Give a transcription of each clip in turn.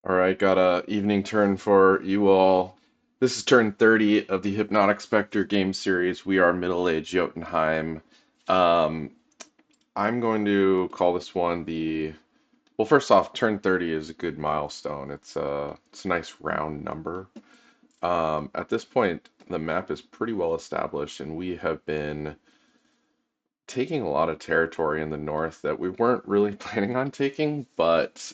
All right, got a evening turn for you all. This is turn 30 of the Hypnotic Specter game series. We are middle-aged Jotunheim. Um, I'm going to call this one well, first off, turn 30 is a good milestone. It's a nice round number. At this point, the map is pretty well established, and we have been taking a lot of territory in the north that we weren't really planning on taking, but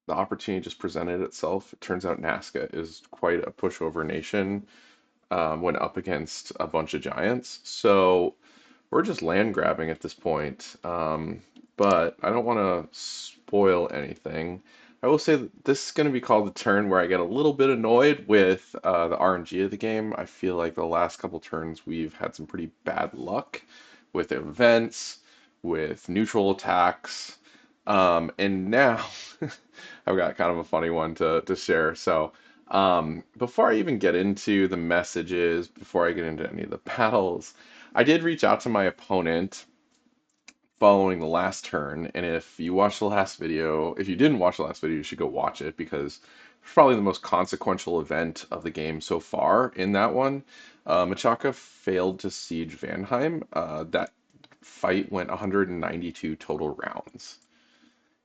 the opportunity just presented itself. It turns out Nazca is quite a pushover nation when up against a bunch of giants. So we're just land grabbing at this point. But I don't want to spoil anything. I will say that this is going to be called the turn where I get a little bit annoyed with the RNG of the game. I feel like the last couple turns we've had some pretty bad luck with events, with neutral attacks, and now I've got kind of a funny one to share. So, before I even get into the messages, before I get into any of the battles, I did reach out to my opponent following the last turn. And if you watched the last video, if you didn't watch the last video, you should go watch it because it's probably the most consequential event of the game so far in that one. Machaka failed to siege Vanheim. That fight went 192 total rounds.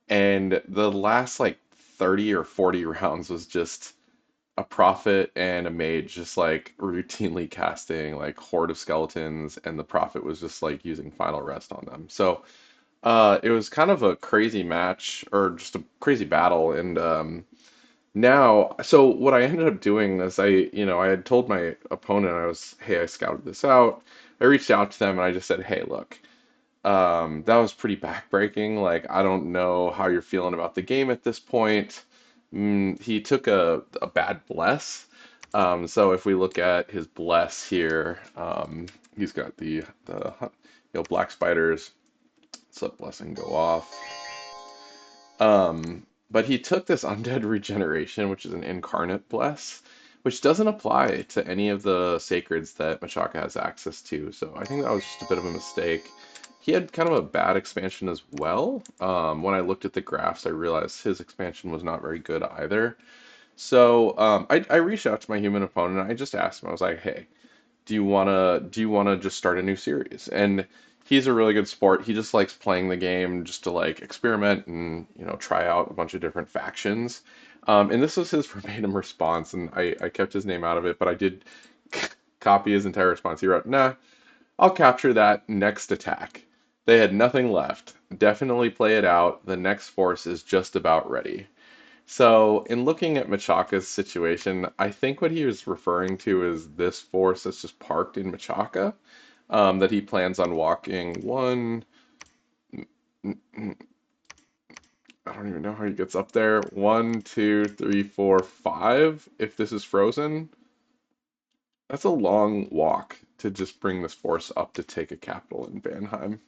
And the last like 30 or 40 rounds was just a prophet and a mage just like routinely casting like horde of skeletons, and the prophet was just like using final rest on them. So it was kind of a crazy match or just a crazy battle. And now, so what I ended up doing is I had told my opponent, hey, I scouted this out. I reached out to them and I just said, hey, look, that was pretty backbreaking. Like, I don't know how you're feeling about the game at this point. He took a bad bless. So if we look at his bless here, he's got the black spiders. Let's let blessing go off. But he took this undead regeneration, which is an incarnate bless, which doesn't apply to any of the sacreds that Machaka has access to. So I think that was just a bit of a mistake. He had kind of a bad expansion as well. When I looked at the graphs, I realized his expansion was not very good either. So I reached out to my human opponent. And I just asked him. I was like, "Hey, do you wanna just start a new series?" And he's a really good sport. He just likes playing the game just to like experiment and try out a bunch of different factions. And this was his verbatim response, and I kept his name out of it, but I did copy his entire response. He wrote, "Nah, I'll capture that next attack. They had nothing left. Definitely play it out. The next force is just about ready." So, in looking at Machaka's situation, I think what he was referring to is this force that's just parked in Machaka, that he plans on walking one. I don't even know how he gets up there. One, two, three, four, five. If this is frozen, that's a long walk to just bring this force up to take a capital in Vanheim.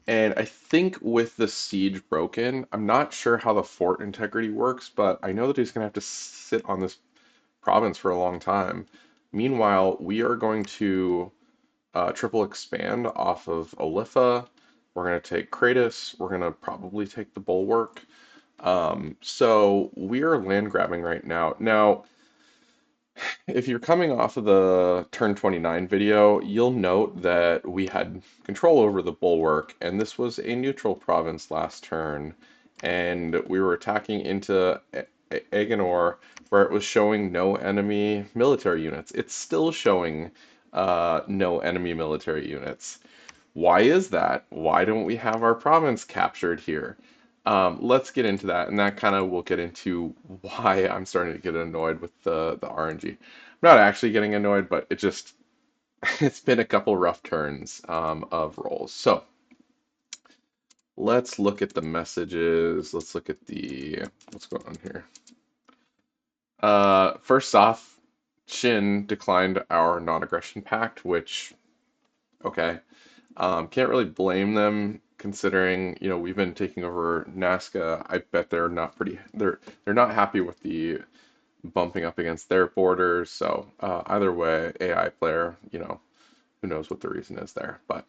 And I think with the siege broken, I'm not sure how the fort integrity works, but I know that he's going to have to sit on this province for a long time. Meanwhile, we are going to triple expand off of Olitha. We're going to take Kratos. We're going to probably take the Bulwark. So we are land grabbing right now. Now, if you're coming off of the turn 29 video, you'll note that we had control over the Bulwark, and this was a neutral province last turn, and we were attacking into Agenor, where it was showing no enemy military units. It's still showing no enemy military units. Why is that? Why don't we have our province captured here? Let's get into that, and that kind of will get into why I'm starting to get annoyed with the RNG. I'm not actually getting annoyed, but it's been a couple rough turns of rolls. So let's look at the messages. Let's look at the what's going on here. First off, Shin declined our non-aggression pact, which okay. Can't really blame them considering, we've been taking over Nazca. I bet they're not happy with the bumping up against their borders. So either way, AI player, who knows what the reason is there. But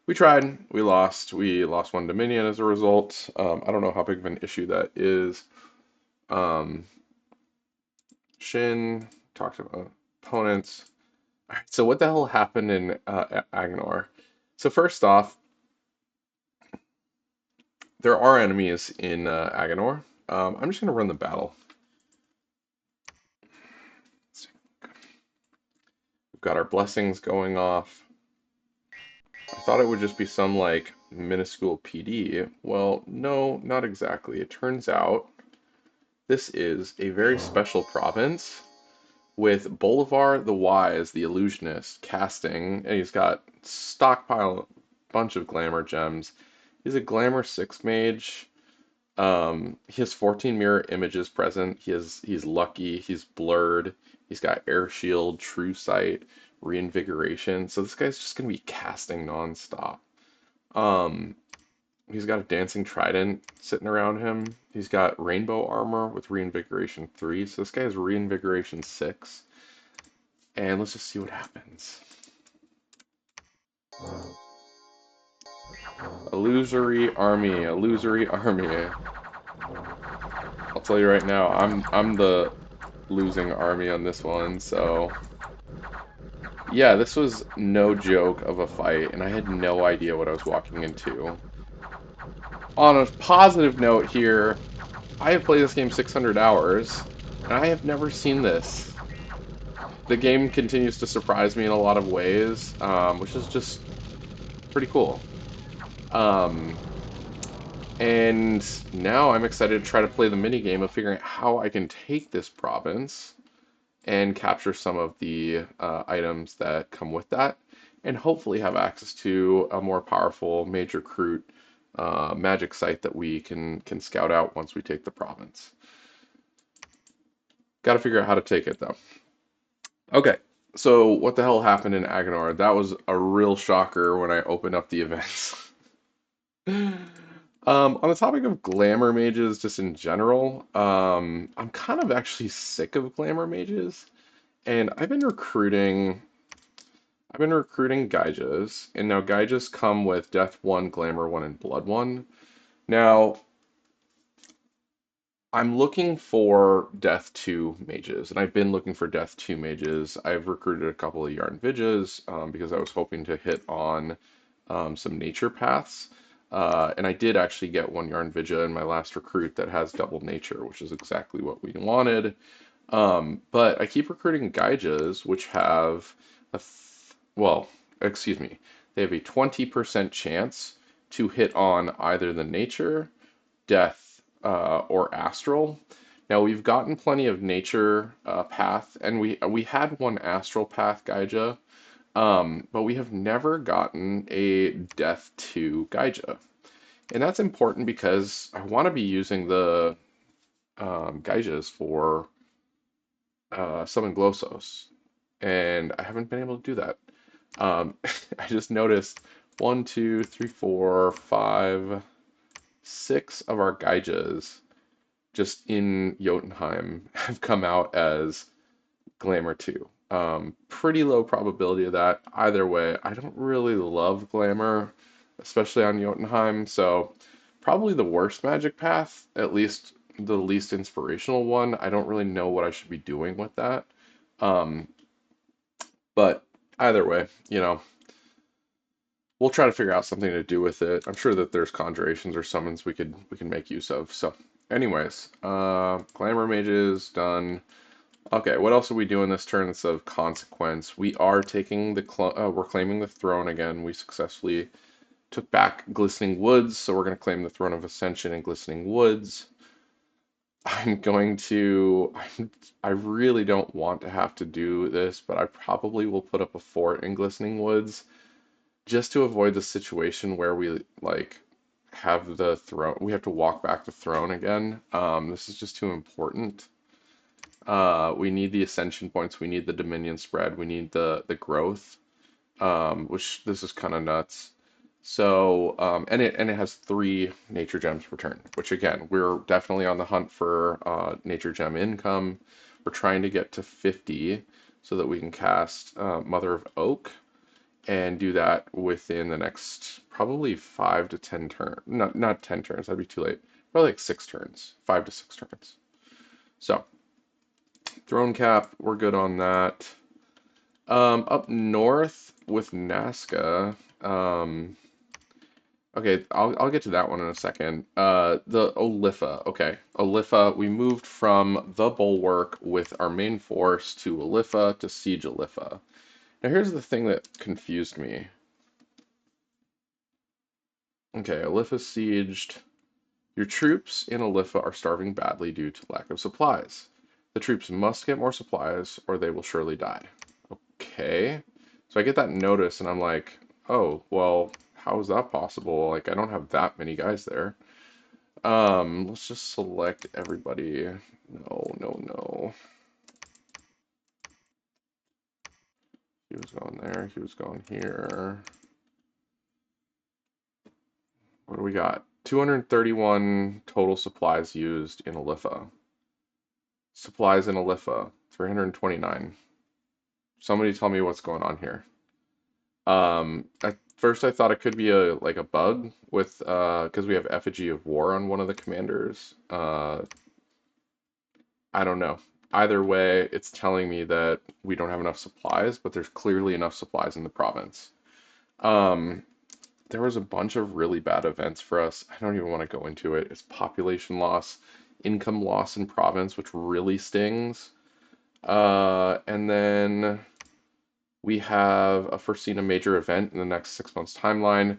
We tried. We lost. We lost one Dominion as a result. I don't know how big of an issue that is. Um, Shin talked about opponents. All right, so what the hell happened in Agnor? So first off, there are enemies in Agnor. I'm just gonna run the battle. We've got our blessings going off. I thought it would just be some like minuscule PD. Well, no, not exactly. It turns out this is a very special province with Bolivar the Wise, the illusionist, casting, and he's got stockpile bunch of glamour gems. He's a glamour 6 mage. He has 14 mirror images present. He's lucky, he's blurred, he's got air shield, true sight, reinvigoration. So this guy's just gonna be casting nonstop. Um, he's got a dancing trident sitting around him. He's got rainbow armor with reinvigoration 3. So this guy has reinvigoration 6. And let's just see what happens. Illusory army, illusory army. I'll tell you right now, I'm the losing army on this one, so yeah, this was no joke of a fight, and I had no idea what I was walking into. On a positive note here, I have played this game 600 hours, and I have never seen this. The game continues to surprise me in a lot of ways, which is just pretty cool. Um, and now I'm excited to try to play the mini game of figuring out how I can take this province and capture some of the items that come with that, and hopefully have access to a more powerful major recruit magic site that we can scout out once we take the province. Got to figure out how to take it though. Okay, so what the hell happened in Agonor? That was a real shocker when I opened up the events. On the topic of glamour mages, just in general, I'm kind of actually sick of glamour mages, and I've been recruiting Gaijas, and now Gaijas come with Death 1, Glamour 1, and Blood 1. Now, I'm looking for Death 2 mages, and I've been looking for Death 2 mages. I've recruited a couple of RNGesus because I was hoping to hit on some nature paths. And I did actually get one RNGesus in my last recruit that has double nature, which is exactly what we wanted. But I keep recruiting Gaijas, which have well, excuse me, they have a 20% chance to hit on either the nature, death, or astral. Now we've gotten plenty of nature path, and we had one astral path Gaija, but we have never gotten a death to Gaija. And that's important because I want to be using the Gaijas for summon Glossos, and I haven't been able to do that. I just noticed 6 of our Gaijas just in Jotunheim have come out as Glamour 2. Pretty low probability of that. Either way, I don't really love Glamour, especially on Jotunheim, so probably the worst magic path, at least the least inspirational one. I don't really know what I should be doing with that. Um, but either way, we'll try to figure out something to do with it. I'm sure that there's conjurations or summons we can make use of. So, anyways, glamour mages done. Okay, what else are we doing this turn that's of consequence? We are taking we're claiming the throne again. We successfully took back Glistening Woods, so we're going to claim the Throne of Ascension in Glistening Woods. I'm going to. I really don't want to have to do this, but I probably will put up a fort in Glistening Woods just to avoid the situation where we like have the throne. We have to walk back the throne again. This is just too important. We need the ascension points. We need the dominion spread. We need the growth. Which this is kind of nuts. So, and it has 3 nature gems per turn, which again, we're definitely on the hunt for nature gem income. We're trying to get to 50 so that we can cast Mother of Oak. and do that within the next probably 5 to 10 turns. Not 10 turns, that'd be too late. Probably like 6 turns, 5 to 6 turns. So throne cap, we're good on that. Up north with Nazca, okay, I'll get to that one in a second. The Olitha. Okay, Olitha. We moved from the Bulwark with our main force to Olitha to siege Olitha. Now here's the thing that confused me. Okay, Olitha sieged. Your troops in Olitha are starving badly due to lack of supplies. The troops must get more supplies or they will surely die. Okay. So I get that notice and I'm like, oh, well, how is that possible? Like, I don't have that many guys there. Let's just select everybody. No, no, no. He was going there. He was going here. What do we got? 231 total supplies used in Olitha. Supplies in Olitha, 329. Somebody tell me what's going on here. At first I thought it could be a like a bug with because we have effigy of war on one of the commanders. I don't know. Either way, it's telling me that we don't have enough supplies, but there's clearly enough supplies in the province. Um, there was a bunch of really bad events for us. I don't even want to go into it. It's population loss, income loss in province, which really stings. And then we have a foreseen a major event in the next 6 months timeline.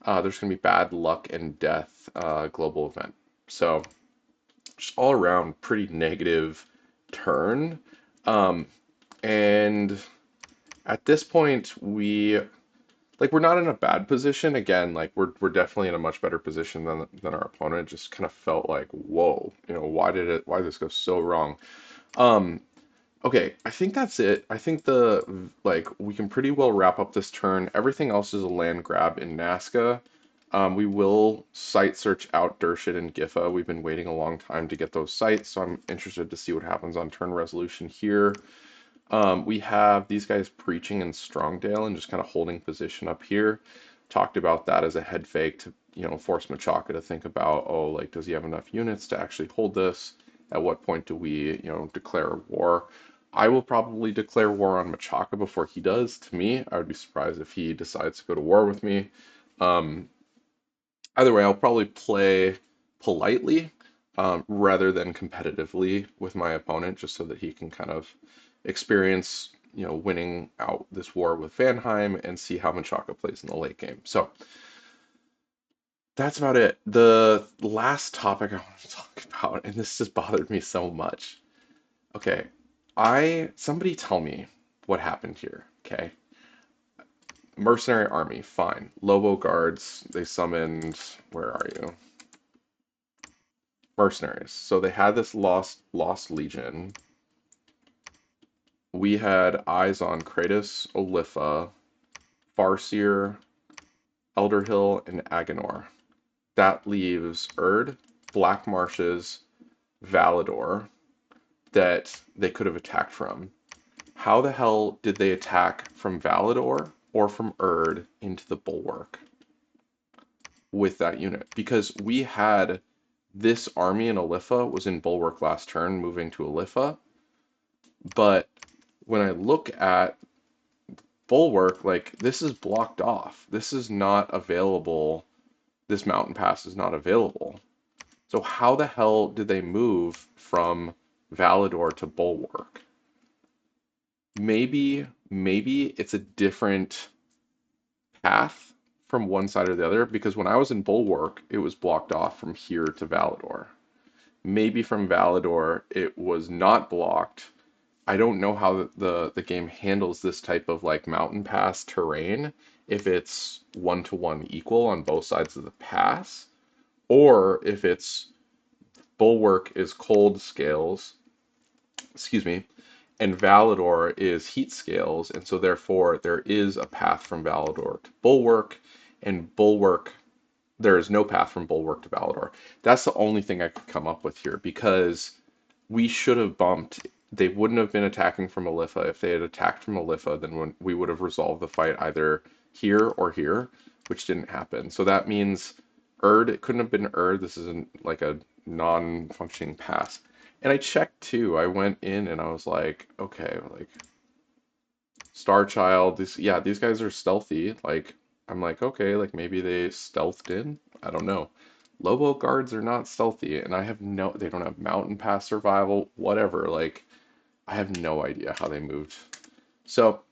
There's going to be bad luck and death global event. So just all around pretty negative turn. Um, and at this point, we're not in a bad position. Again, like we're definitely in a much better position than our opponent. Just kind of felt like, whoa, why did this go so wrong? Um, Okay, I think that's it. I think we can pretty well wrap up this turn. Everything else is a land grab in Nazca. We will site search out Dershit and Gifa. We've been waiting a long time to get those sites, so I'm interested to see what happens on turn resolution here. We have these guys preaching in Strongdale and just kind of holding position up here. Talked about that as a head fake to, force Machaca to think about, oh, like, does he have enough units to actually hold this? At what point do we, declare war? I will probably declare war on Machaca before he does. To me, I would be surprised if he decides to go to war with me. Um, Either way, I'll probably play politely rather than competitively with my opponent, just so that he can kind of experience, winning out this war with Vanheim and see how Machaca plays in the late game. So that's about it. The last topic I want to talk about, and this just bothered me so much. Okay, somebody tell me what happened here. Okay, mercenary army, fine. Lobo guards, they summoned. Where are you? Mercenaries. So they had this lost legion. We had eyes on Kratos, Olitha, Farseer, Elderhill, and Agenor. That leaves Erd, Black Marshes, Valador that they could have attacked from. How the hell did they attack from Valador or from Erd into the Bulwark with that unit? Because we had this army in Olitha was in Bulwark last turn, moving to Olitha. But when I look at Bulwark, like this is blocked off. This is not available. This mountain pass is not available. So how the hell did they move from Valador to Bulwark? Maybe it's a different path from one side or the other, because when I was in Bulwark, it was blocked off from here to Valador. Maybe from Valador, it was not blocked. I don't know how the game handles this type of like mountain pass terrain, if it's 1-to-1 equal on both sides of the pass, or if it's Bulwark is cold scales, excuse me, and Valador is heat scales, and so therefore there is a path from Valador to Bulwark, and Bulwark, there is no path from Bulwark to Valador. That's the only thing I could come up with here, because we should have bumped they wouldn't have been attacking from Alepha. If they had attacked from Alepha, then we would have resolved the fight either here or here, which didn't happen. So that means it couldn't have been This isn't like a non-functioning pass. And I checked too. I went in and I was like, okay, like Star Child, these guys are stealthy. Like, I'm like, okay, like maybe they stealthed in. I don't know. Lobo guards are not stealthy, and they don't have mountain pass survival, whatever. Like, I have no idea how they moved. So,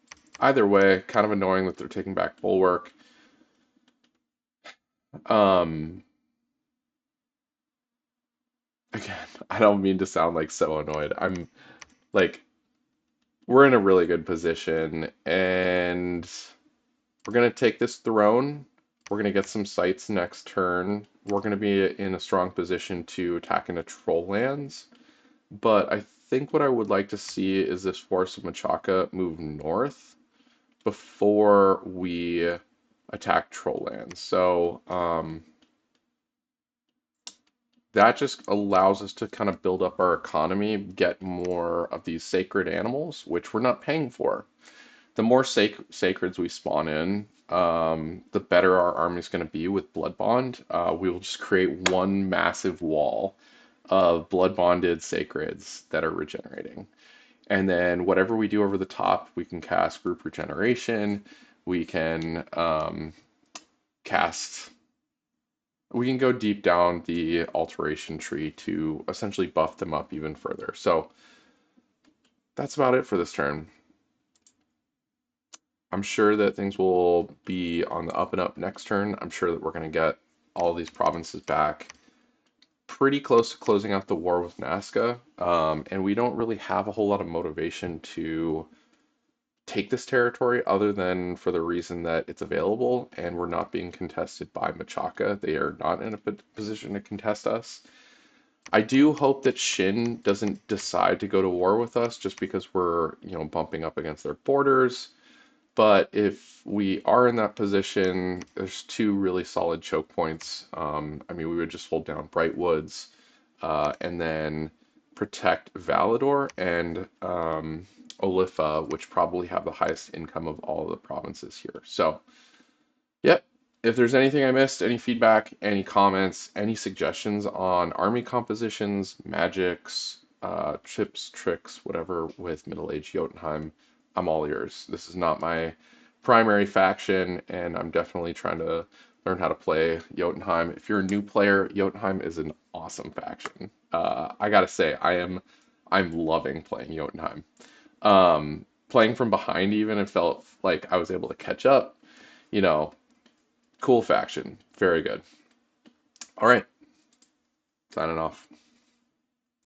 either way, kind of annoying that they're taking back Bulwark. Um, again, I don't mean to sound like so annoyed. I'm like, we're in a really good position, and we're gonna take this throne. We're gonna get some sites next turn. We're gonna be in a strong position to attack into troll lands. But I think what I would like to see is this Force of Machaka move north before we attack troll lands. So that just allows us to kind of build up our economy, get more of these sacred animals, which we're not paying for. The more sacreds we spawn in, the better our army is going to be with Blood Bond. We will just create one massive wall of blood bonded sacreds that are regenerating. And then whatever we do over the top, we can cast group regeneration. We can cast. We can go deep down the alteration tree to essentially buff them up even further. So that's about it for this turn. I'm sure that things will be on the up and up next turn. I'm sure that we're going to get all these provinces back pretty close to closing out the war with Nazca. And we don't really have a whole lot of motivation to take this territory other than for the reason that it's available and we're not being contested by Machaca. They are not in a position to contest us. I do hope that Shin doesn't decide to go to war with us just because we're, bumping up against their borders. But if we are in that position, there's two really solid choke points. I mean, we would just hold down Brightwoods and then protect Valador and Olitha, which probably have the highest income of all of the provinces here. So, yep. If there's anything I missed, any feedback, any comments, any suggestions on army compositions, magics, chips, tricks, whatever with middle-aged Jotunheim, I'm all ears. This is not my primary faction, and I'm definitely trying to learn how to play Jotunheim. If you're a new player, Jotunheim is an awesome faction. I gotta say, I'm loving playing Jotunheim. Playing from behind even, it felt like I was able to catch up. You know, cool faction. Very good. All right, signing off.